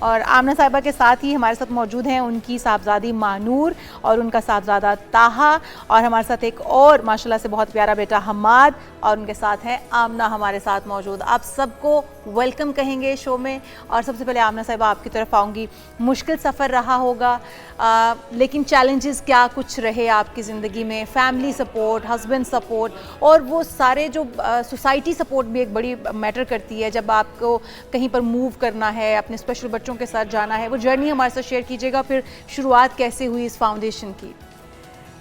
और आमना साहिबा के साथ ही हमारे साथ मौजूद हैं उनकी साहबजादी मानूर और उनका साहबजादा ताहा, और हमारे साथ एक और माशाल्लाह से बहुत प्यारा बेटा हमाद, और उनके साथ हैं आमना हमारे साथ मौजूद। आप सबको वेलकम कहेंगे शो में। और सबसे पहले आमना साहिबा आपकी तरफ आऊँगी। मुश्किल सफ़र रहा होगा, लेकिन चैलेंजेस क्या कुछ रहे आपकी ज़िंदगी में? फैमिली सपोर्ट, हस्बैंड सपोर्ट, और वो सारे जो सोसाइटी सपोर्ट भी एक बड़ी मैटर करती है जब आपको कहीं पर मूव करना है, अपने स्पेशल बच्चों के साथ जाना है। वो जर्नी हमारे साथ शेयर कीजिएगा, फिर शुरुआत कैसे हुई इस फाउंडेशन की?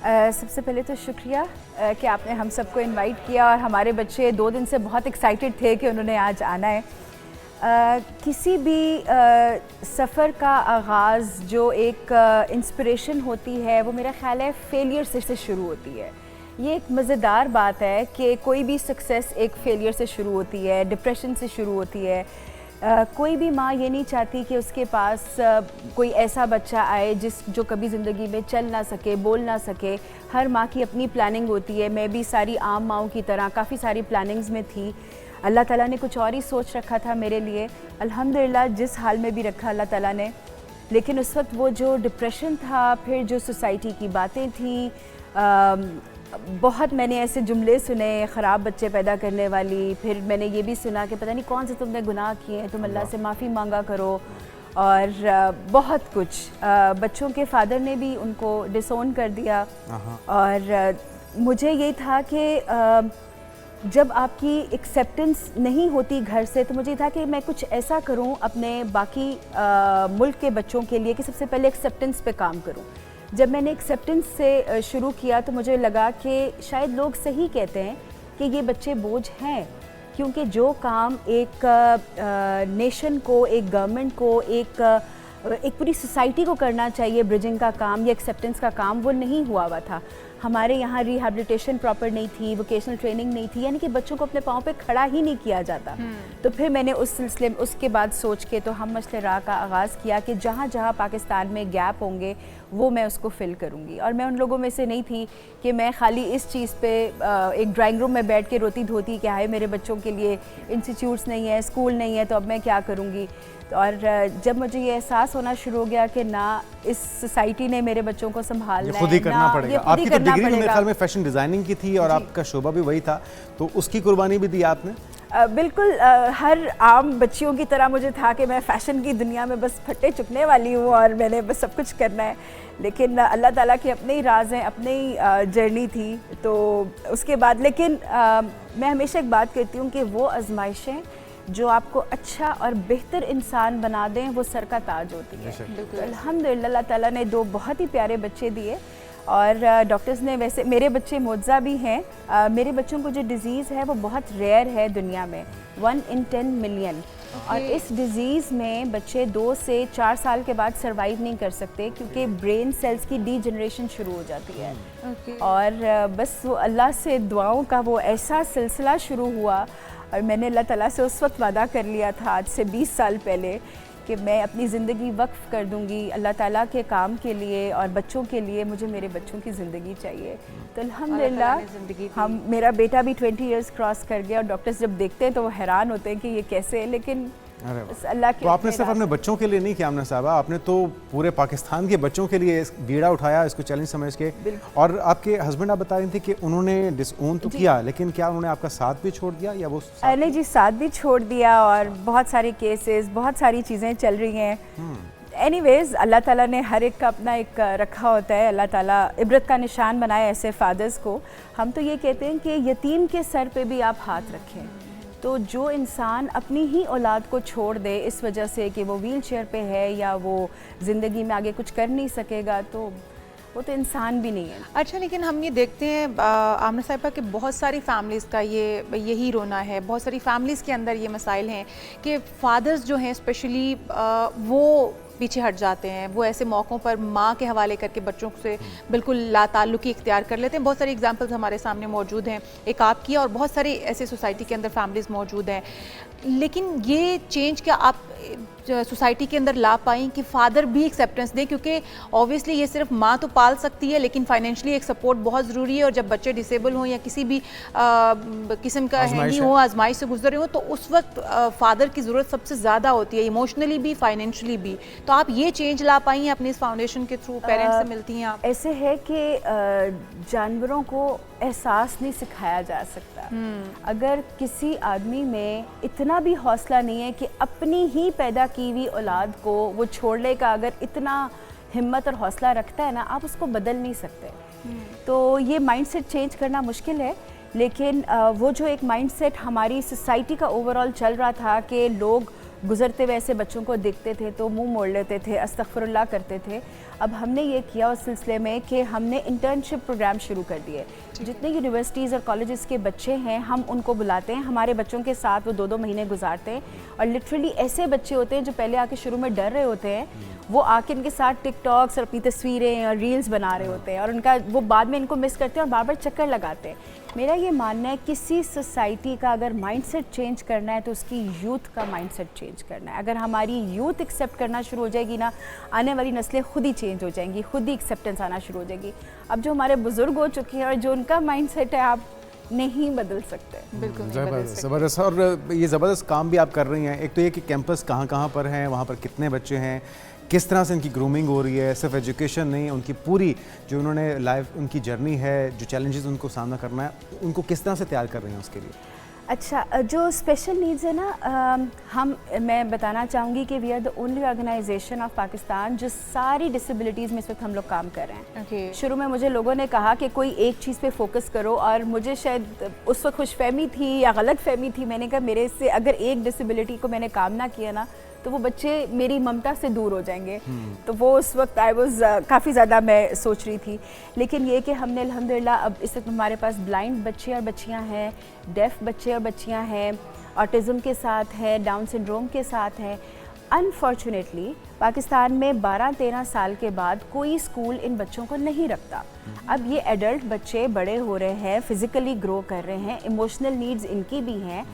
सबसे पहले तो शुक्रिया कि आपने हम सबको इनवाइट किया, और हमारे बच्चे 2 दिन से बहुत एक्साइटेड थे कि उन्होंने आज आना है। किसी भी सफ़र का आगाज़ जो एक इंस्पिरेशन होती है, वो मेरा ख़्याल है फेलियर से शुरू होती है। ये एक मज़ेदार बात है कि कोई भी सक्सेस एक फेलियर से शुरू होती है, डिप्रेशन से शुरू होती है। कोई भी माँ ये नहीं चाहती कि उसके पास कोई ऐसा बच्चा आए जो कभी ज़िंदगी में चल ना सके, बोल ना सके। हर माँ की अपनी प्लानिंग होती है। मैं भी सारी आम माँओं की तरह काफ़ी सारी प्लानिंग्स में थी। अल्लाह ताला ने कुछ और ही सोच रखा था मेरे लिए। अल्हम्दुलिल्लाह जिस हाल में भी रखा अल्लाह ताला ने, लेकिन उस वक्त वो जो डिप्रेशन था, फिर जो सोसाइटी की बातें थी, बहुत मैंने ऐसे जुमले सुने, ख़राब बच्चे पैदा करने वाली। फिर मैंने ये भी सुना कि पता नहीं कौन से तुमने गुनाह किए हैं, तुम अल्लाह से माफ़ी मांगा करो, और बहुत कुछ। बच्चों के फादर ने भी उनको डिसोन कर दिया। और मुझे ये था कि जब आपकी एक्सेप्टेंस नहीं होती घर से, तो मुझे था कि मैं कुछ ऐसा करूं अपने बाकी मुल्क के बच्चों के लिए कि सबसे पहले एक्सेप्टेंस पे काम करूं। जब मैंने एक्सेप्टेंस से शुरू किया तो मुझे लगा कि शायद लोग सही कहते हैं कि ये बच्चे बोझ हैं, क्योंकि जो काम एक नेशन को, एक गवर्नमेंट को, एक पूरी सोसाइटी को करना चाहिए, ब्रिजिंग का काम या एक्सेप्टेंस का काम, वो नहीं हुआ था। हमारे यहाँ रिहैबिलिटेशन प्रॉपर नहीं थी, वोकेशनल ट्रेनिंग नहीं थी, यानी कि बच्चों को अपने पाँव पे खड़ा ही नहीं किया जाता। तो फिर मैंने उस सिलसिले में उसके बाद सोच के तो हम मसले राह का आगाज़ किया कि जहाँ जहाँ पाकिस्तान में गैप होंगे वो मैं उसको फ़िल करूँगी। और मैं उन लोगों में से नहीं थी कि मैं खाली इस चीज़ पे एक ड्राइंग रूम में बैठ के रोती धोती कि हाय मेरे बच्चों के लिए इंस्टीट्यूट्स नहीं है, स्कूल नहीं है, तो अब मैं क्या करूँगी। और जब मुझे ये एहसास होना शुरू हो गया कि ना इस सोसाइटी ने मेरे बच्चों को संभालना है, खुद ही करना पड़ेगा। आपकी तो डिग्री मेरे ख्याल में फैशन डिज़ाइनिंग की थी और आपका शोबा भी वही था, तो उसकी कुर्बानी भी दी आपने? बिल्कुल। हर आम बच्चियों की तरह मुझे था कि मैं फ़ैशन की दुनिया में बस फट्टे चुकने वाली हूँ और मैंने बस सब कुछ करना है। लेकिन अल्लाह ताला के अपने ही राज हैं, अपनी ही जर्नी थी। तो उसके बाद लेकिन मैं हमेशा एक बात कहती हूँ कि वो आजमाइशें जो आपको अच्छा और बेहतर इंसान बना दें, वो सर का ताज होती है। तो अल्हम्दुलिल्लाह अल्लाह ताला ने 2 बहुत ही प्यारे बच्चे दिए, और डॉक्टर्स ने, वैसे मेरे बच्चे मुआज़ा भी हैं। मेरे बच्चों को जो डिज़ीज़ है वो बहुत रेयर है दुनिया में, 1 in 10 मिलियन। और इस डिज़ीज़ में बच्चे 2 से 4 साल के बाद सर्वाइव नहीं कर सकते, क्योंकि ब्रेन सेल्स की डीजनरेशन शुरू हो जाती है। और बस वो अल्लाह से दुआओं का वो ऐसा सिलसिला शुरू हुआ, और मैंने अल्लाह ताला से उस वक्त वादा कर लिया था आज से 20 साल पहले कि मैं अपनी ज़िंदगी वक्फ़ कर दूंगी अल्लाह ताला के काम के लिए और बच्चों के लिए। मुझे मेरे बच्चों की ज़िंदगी चाहिए। तो अल्हम्दुलिल्लाह मेरा बेटा भी 20 इयर्स क्रॉस कर गया, और डॉक्टर्स जब देखते हैं तो वो हैरान होते हैं कि ये कैसे है। लेकिन अल्लाह के, तो आपने सिर्फ अपने बच्चों के लिए नहीं किया आमना साहबा, आपने तो पूरे पाकिस्तान के बच्चों के लिए बीड़ा उठाया, इसको चैलेंज समझ के। और आपके हस्बैंड आप बता रही थी कि उन्होंने डिसओन तो किया, लेकिन क्या उन्होंने आपका साथ भी छोड़ दिया या वो नहीं जी, साथ भी छोड़ दिया, और बहुत सारे केसेस, बहुत सारी चीज़ें चल रही हैं। एनीवेज अल्लाह ताला ने हर एक का अपना एक रखा होता है। अल्लाह ताला इबरत का निशान बनाए ऐसे फादर्स को। हम तो ये कहते हैं कि यतीम के सर पे भी आप हाथ रखें। तो जो इंसान अपनी ही औलाद को छोड़ दे इस वजह से कि वो व्हील चेयर पे है या वो ज़िंदगी में आगे कुछ कर नहीं सकेगा, तो वो तो इंसान भी नहीं है। अच्छा, लेकिन हम ये देखते हैं आमना साहिबा कि बहुत सारी फैमिलीज़ का यही रोना है, बहुत सारी फैमिलीज़ के अंदर ये मसाइल हैं कि फादर्स जो हैं स्पेशली वो पीछे हट जाते हैं, वो ऐसे मौक़ों पर माँ के हवाले करके बच्चों से बिल्कुल लाताल्लुकी इख्तियार कर लेते हैं। बहुत सारी एग्जांपल्स हमारे सामने मौजूद हैं, एक आपकी और बहुत सारी ऐसे सोसाइटी के अंदर फैमिलीज़ मौजूद हैं। लेकिन ये चेंज क्या आप सोसाइटी के अंदर ला पाई कि फादर भी एक्सेप्टेंस दें, क्योंकि ऑब्वियसली ये सिर्फ माँ तो पाल सकती है लेकिन फाइनेंशियली एक सपोर्ट बहुत ज़रूरी है, और जब बच्चे डिसेबल हों या किसी भी किस्म का हैंडी हो, आजमाइश से गुजरे हो, तो उस वक्त फादर की ज़रूरत सबसे ज़्यादा होती है, इमोशनली भी फाइनेंशियली भी। तो आप ये चेंज ला पाई हैं अपनी इस फाउंडेशन के थ्रू, पेरेंट्स से मिलती हैं आप? ऐसे है कि जानवरों को एहसास नहीं सिखाया जा सकता। अगर किसी आदमी में इतना भी हौसला नहीं है कि अपनी ही पैदा की हुई औलाद को वो छोड़ने का अगर इतना हिम्मत और हौसला रखता है ना, आप उसको बदल नहीं सकते। तो ये माइंडसेट चेंज करना मुश्किल है, लेकिन वो जो एक माइंडसेट हमारी सोसाइटी का ओवरऑल चल रहा था कि लोग गुजरते हुए ऐसे बच्चों को देखते थे तो मुंह मोड़ लेते थे, अस्तगफिरुल्लाह करते थे। अब हमने ये किया उस सिलसिले में कि हमने इंटर्नशिप प्रोग्राम शुरू कर दिए। जितने यूनिवर्सिटीज़ और कॉलेजेस के बच्चे हैं हम उनको बुलाते हैं, हमारे बच्चों के साथ वो 2-2 महीने गुजारते हैं। और लिटरली ऐसे बच्चे होते हैं जो पहले आके शुरू में डर रहे होते हैं, वो आके इनके साथ टिकटॉक्स और अपनी तस्वीरें और रील्स बना रहे होते हैं, और उनका वो बाद में इनको मिस करते हैं और बार बार चक्कर लगाते हैं। मेरा ये मानना है किसी सोसाइटी का अगर माइंडसेट चेंज करना है तो उसकी यूथ का माइंडसेट चेंज करना है। अगर हमारी यूथ एक्सेप्ट करना शुरू हो जाएगी ना, आने वाली नस्लें खुद ही चेंज हो जाएंगी, खुद ही एक्सेप्टेंस आना शुरू हो जाएगी। अब जो हमारे बुजुर्ग हो चुके हैं और जो उनका माइंडसेट है, आप नहीं बदल सकते। बिल्कुल ज़बरदस्त। और ये ज़बरदस्त काम भी आप कर रही हैं। एक तो ये कि कैंपस कहाँ पर हैं, वहाँ पर कितने बच्चे हैं, किस तरह से इनकी ग्रूमिंग हो रही है, सिर्फ एजुकेशन नहीं, उनकी पूरी जो उन्होंने लाइफ उनकी जर्नी है, जो चैलेंजेस उनको सामना करना है, उनको किस तरह से तैयार कर रही हैं उसके लिए? अच्छा, जो स्पेशल नीड्स है ना, मैं बताना चाहूँगी कि we are the only organization of Pakistan जो सारी डिसेबिलिटीज़ में इस वक्त हम लोग काम कर रहे हैं। शुरू में मुझे लोगों ने कहा कि कोई एक चीज़ पे फोकस करो, और मुझे शायद उस वक्त खुशफहमी थी या गलत फहमी थी। मैंने कहा मेरे से अगर एक डिसेबिलिटी को मैंने काम ना किया ना, तो वो बच्चे मेरी ममता से दूर हो जाएंगे। तो वो उस वक्त आई वाज काफ़ी ज़्यादा मैं सोच रही थी। लेकिन ये कि हमने अल्हम्दुलिल्लाह अब इस वक्त हमारे पास ब्लाइंड बच्चे और बच्चियां हैं, डेफ बच्चे और बच्चियां हैं, ऑटिज़म के साथ हैं, डाउन सिंड्रोम के साथ हैं। अनफॉर्चुनेटली पाकिस्तान में 12-13 साल के बाद कोई स्कूल इन बच्चों को नहीं रखता। अब ये एडल्ट बच्चे बड़े हो रहे हैं, फिज़िकली ग्रो कर रहे हैं, इमोशनल नीड्स इनकी भी हैं,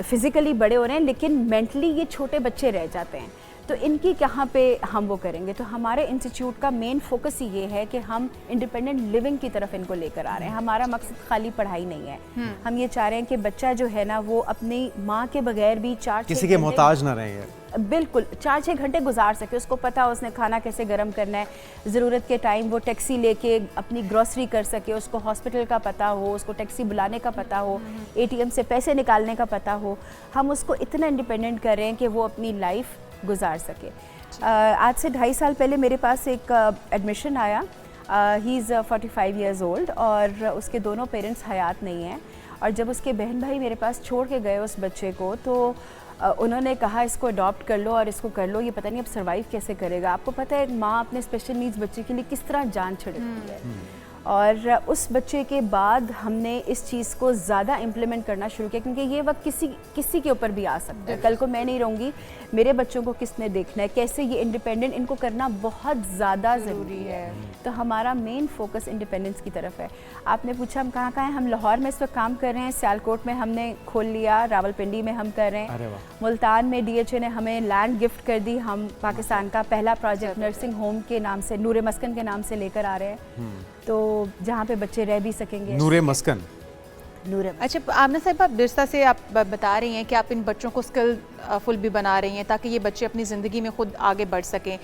फिज़िकली बड़े हो रहे हैं, लेकिन मेंटली ये छोटे बच्चे रह जाते हैं। तो इनकी कहाँ पे हम वो करेंगे? तो हमारे इंस्टीट्यूट का मेन फोकस ही ये है कि हम इंडिपेंडेंट लिविंग की तरफ इनको लेकर आ रहे हैं। हमारा मकसद खाली पढ़ाई नहीं है। हम ये चाह रहे हैं कि बच्चा जो है ना, वो अपनी माँ के बगैर भी किसी के मोहताज ना रहे। बिल्कुल 4-6 घंटे गुजार सके, उसको पता हो उसने खाना कैसे गर्म करना है, ज़रूरत के टाइम वो टैक्सी लेके अपनी ग्रॉसरी कर सके, उसको हॉस्पिटल का पता हो, उसको टैक्सी बुलाने का पता हो, ATM से पैसे निकालने का पता हो। हम उसको इतना इंडिपेंडेंट कर रहे हैं कि वो अपनी लाइफ गुजार सके। आज से 2.5 साल पहले मेरे पास एक एडमिशन आया। ही इज़ 45 ईयर्स ओल्ड और उसके दोनों पेरेंट्स हयात नहीं हैं। और जब उसके बहन भाई मेरे पास छोड़ के गए उस बच्चे को, तो उन्होंने कहा इसको अडॉप्ट कर लो और इसको कर लो, ये पता नहीं अब सर्वाइव कैसे करेगा। आपको पता है एक माँ अपने स्पेशल नीड्स बच्चे के लिए किस तरह जान छिड़कती है। और उस बच्चे के बाद हमने इस चीज़ को ज़्यादा इम्प्लीमेंट करना शुरू किया, क्योंकि ये वक्त किसी के ऊपर भी आ सकता है। कल को मैं नहीं रहूँगी, मेरे बच्चों को किसने देखना है, कैसे ये इंडिपेंडेंट, इनको करना बहुत ज़्यादा ज़रूरी है। तो हमारा मेन फोकस इंडिपेंडेंस की तरफ है। आपने पूछा हम कहाँ हैं? हम लाहौर में इस वक्त काम कर रहे हैं, सियालकोट में हमने खोल लिया, रावलपिंडी में हम कर रहे हैं, मुल्तान में DHA ने हमें लैंड गिफ्ट कर दी। हम पाकिस्तान का पहला प्रोजेक्ट नर्सिंग होम के नाम से, नूरे मस्कन के नाम से लेकर आ रहे हैं, तो जहाँ पे बच्चे रह भी सकेंगे। नूरे मस्कन। अच्छा आमना साहिबा, बिरसा से आप बता रही हैं कि आप इन बच्चों को स्किल फुल भी बना रही हैं ताकि ये बच्चे अपनी ज़िंदगी में ख़ुद आगे बढ़ सकें।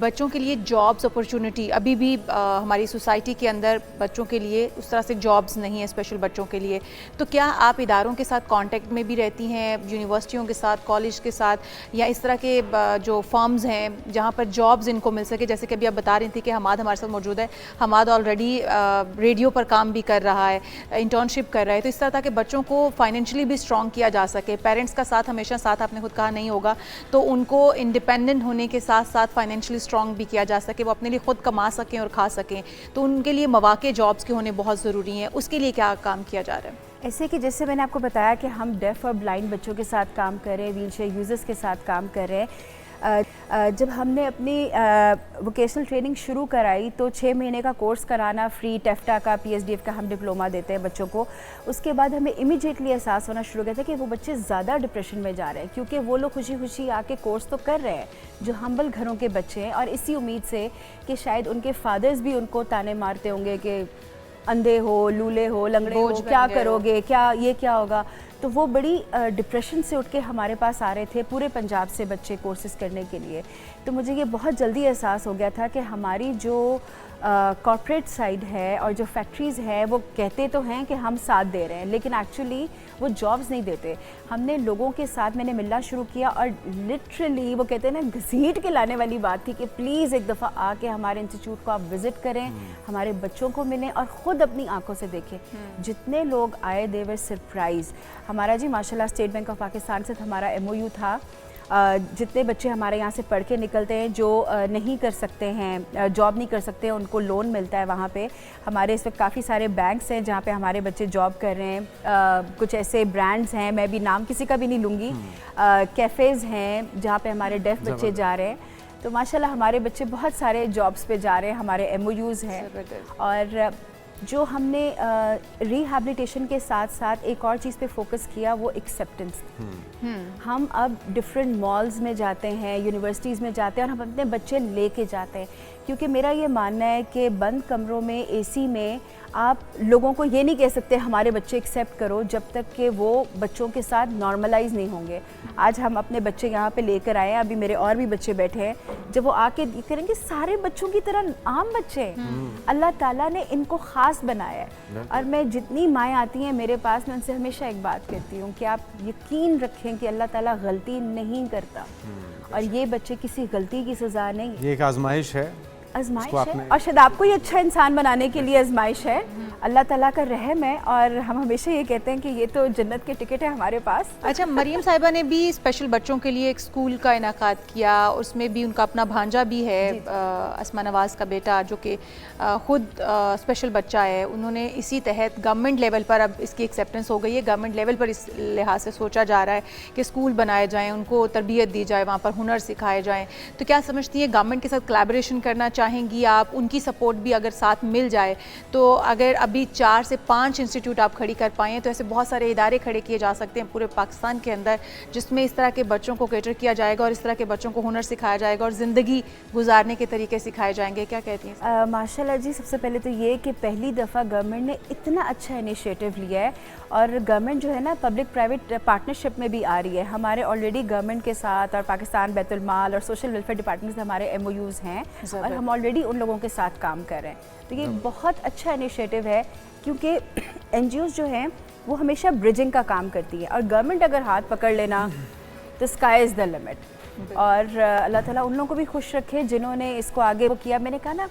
बच्चों के लिए जॉब्स अपॉर्चुनिटी अभी भी हमारी सोसाइटी के अंदर बच्चों के लिए उस तरह से जॉब्स नहीं है, स्पेशल बच्चों के लिए। तो क्या आप इदारों के साथ कांटेक्ट में भी रहती हैं, यूनिवर्सिटियों के साथ, कॉलेज के साथ, या इस तरह के जो फर्म्स हैं जहाँ पर जॉब्स इनको मिल सके? जैसे कि अभी आप बता रही थी कि हमाद हमारे साथ मौजूद है, हमाद ऑलरेडी रेडियो पर काम भी कर रहा है, इंटर्नशिप कर रहा है। तो इस तरह ताकि बच्चों को फाइनेंशियली भी स्ट्रॉन्ग किया जा सके। पेरेंट्स का साथ हमेशा साथ आपने खुद कहा नहीं होगा, तो उनको इंडिपेंडेंट होने के साथ साथ फाइनेंशियली स्ट्रॉन्ग भी किया जा सके, वो अपने लिए खुद कमा सकें और खा सकें। तो उनके लिए मौके जॉब्स के होने बहुत ज़रूरी हैं। उसके लिए क्या काम किया जा रहा है? ऐसे कि जैसे मैंने आपको बताया कि हम डेफ और ब्लाइंड बच्चों के साथ काम कर रहे हैं, व्हीलचेयर यूजर्स के साथ काम कर रहे हैं। जब हमने अपनी वोकेशनल ट्रेनिंग शुरू कराई तो 6 महीने का कोर्स कराना फ्री, टेफ्टा का, PSDF का हम डिप्लोमा देते हैं बच्चों को। उसके बाद हमें इमीडिएटली एहसास होना शुरू हो गया था कि वो बच्चे ज़्यादा डिप्रेशन में जा रहे हैं, क्योंकि वो लोग खुशी खुशी आके कोर्स तो कर रहे हैं, जो हम्बल घरों के बच्चे हैं, और इसी उम्मीद से कि शायद उनके फादर्स भी उनको ताने मारते होंगे कि अंधे हो, लूले हो, लंगड़े हो, क्या करोगे, क्या ये क्या होगा। तो वो बड़ी डिप्रेशन से उठ के हमारे पास आ रहे थे पूरे पंजाब से बच्चे कोर्सेज़ करने के लिए। तो मुझे ये बहुत जल्दी एहसास हो गया था कि हमारी जो कॉर्पोरेट साइड है और जो फैक्ट्रीज़ है वो कहते तो हैं कि हम साथ दे रहे हैं, लेकिन एक्चुअली वो जॉब्स नहीं देते। हमने लोगों के साथ मैंने मिलना शुरू किया और लिटरली वो कहते हैं ना, घसीट के लाने वाली बात थी कि प्लीज़ एक दफ़ा आके हमारे इंस्टीट्यूट को आप विज़िट करें, हमारे बच्चों को मिलें और ख़ुद अपनी आंखों से देखें। जितने लोग आए दे वर सरप्राइज। हमारा जी माशाल्लाह स्टेट बैंक ऑफ पाकिस्तान से हमारा MOU था। जितने बच्चे हमारे यहाँ से पढ़ के निकलते हैं जो नहीं कर सकते हैं, जॉब नहीं कर सकते हैं, उनको लोन मिलता है वहाँ पे। हमारे इस वक्त काफ़ी सारे बैंक्स हैं जहाँ पे हमारे बच्चे जॉब कर रहे हैं। कुछ ऐसे ब्रांड्स हैं, मैं भी नाम किसी का भी नहीं लूँगी, कैफ़ेज़ हैं जहाँ पे हमारे डेफ बच्चे जा रहे हैं। तो माशाल्लाह हमारे बच्चे बहुत सारे जॉब्स पे जा रहे हैं, हमारे MOUs हैं। और जो हमने रिहैबिलिटेशन के साथ साथ एक और चीज़ पे फोकस किया, वो एक्सेप्टेंस। हम अब डिफरेंट मॉल्स में जाते हैं, यूनिवर्सिटीज़ में जाते हैं और हम अपने बच्चे लेके जाते हैं, क्योंकि मेरा ये मानना है कि बंद कमरों में AC में आप लोगों को ये नहीं कह सकते हमारे बच्चे एक्सेप्ट करो जब तक कि वो बच्चों के साथ नॉर्मलाइज नहीं होंगे। आज हम अपने बच्चे यहाँ पे लेकर आए हैं, अभी मेरे और भी बच्चे बैठे हैं, जब वो आके करेंगे सारे बच्चों की तरह आम बच्चे हैं। अल्लाह ताला ने इनको ख़ास बनाया है। और मैं जितनी माएँ आती हैं मेरे पास, मैं उनसे हमेशा एक बात कहती हूँ कि आप यकीन रखें कि अल्लाह ताला गलती नहीं करता, और ये बच्चे किसी गलती की सज़ा नहीं, ये एक आजमाइश है, आजमाइश है, और शायद आपको ये अच्छा इंसान बनाने के लिए आजमाइश है। अल्लाह ताला का रहम है, और हम हमेशा ये कहते हैं कि ये तो जन्नत के टिकट है हमारे पास। अच्छा, मरियम साहिबा ने भी स्पेशल बच्चों के लिए एक स्कूल का इनाकाद किया, उसमें भी उनका अपना भांजा भी है, अस्मा नवाज़ का बेटा, जो कि ख़ुद स्पेशल बच्चा है। उन्होंने इसी तहत गवर्नमेंट लेवल पर, अब इसकी एक्सेप्टेंस हो गई है, गवर्नमेंट लेवल पर इस लिहाज से सोचा जा रहा है कि स्कूल बनाए जाएँ, उनको तरबियत दी जाए, वहाँ पर हुनर सिखाए जाएँ। तो क्या समझती हैं, गवर्नमेंट के साथ कोलैबोरेशन करना चाहेंगी आप? उनकी सपोर्ट भी अगर साथ मिल जाए तो अगर अभी 4 से 5 इंस्टीट्यूट आप खड़ी कर पाए हैं, तो ऐसे बहुत सारे इदारे खड़े किए जा सकते हैं पूरे पाकिस्तान के अंदर, जिसमें इस तरह के बच्चों को कैटर किया जाएगा और इस तरह के बच्चों को हुनर सिखाया जाएगा और ज़िंदगी गुजारने के तरीके सिखाए जाएंगे। क्या कहती हैं? माशाल्लाह जी, सबसे पहले तो ये कि पहली दफ़ा गवर्नमेंट ने इतना अच्छा इनिशिएटिव लिया है, और गवर्नमेंट जो है ना पब्लिक प्राइवेट पार्टनरशिप में भी आ रही है। हमारे ऑलरेडी गवर्नमेंट के साथ और पाकिस्तान बैतुल माल और सोशल वेलफेयर डिपार्टमेंट से हमारे MOUs हैं, और हम ऑलरेडी उन लोगों के साथ काम कर रहे हैं। तो ये बहुत अच्छा इनिशिएटिव है, क्योंकि NGOs जो हैं वो हमेशा ब्रिजिंग का काम करती है, और गवर्नमेंट अगर हाथ पकड़ लेना तो स्काई इज़ द लिमिट। और अल्लाह ताला उन लोगों को भी खुश रखे जिन्होंने इसको आगे वो किया। मैंने कहा ना,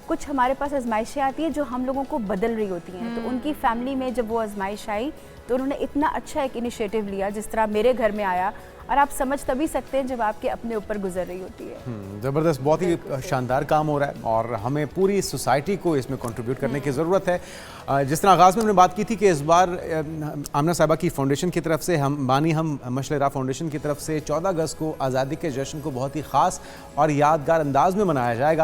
कुछ हमारे पास आजमाइशें आती हैं जो हम लोगों को बदल रही होती हैं, तो उनकी फैमिली में जब वो आजमाइश आई तो उन्होंने इतना अच्छा एक इनिशिएटिव लिया, जिस तरह मेरे घर में आया, और आप समझ तभी सकते हैं जब आपके अपने ऊपर गुजर रही होती है। ज़बरदस्त, बहुत ही शानदार काम हो रहा है, और हमें पूरी सोसाइटी को इसमें कंट्रीब्यूट करने की ज़रूरत है। जिस तरह आगाज़ में हमने बात की थी कि इस बार आमना साहिबा की फाउंडेशन की तरफ से, हम मशल राह फाउंडेशन की तरफ से 14 अगस्त को आज़ादी के जश्न को बहुत ही ख़ास और यादगार अंदाज में मनाया जाएगा।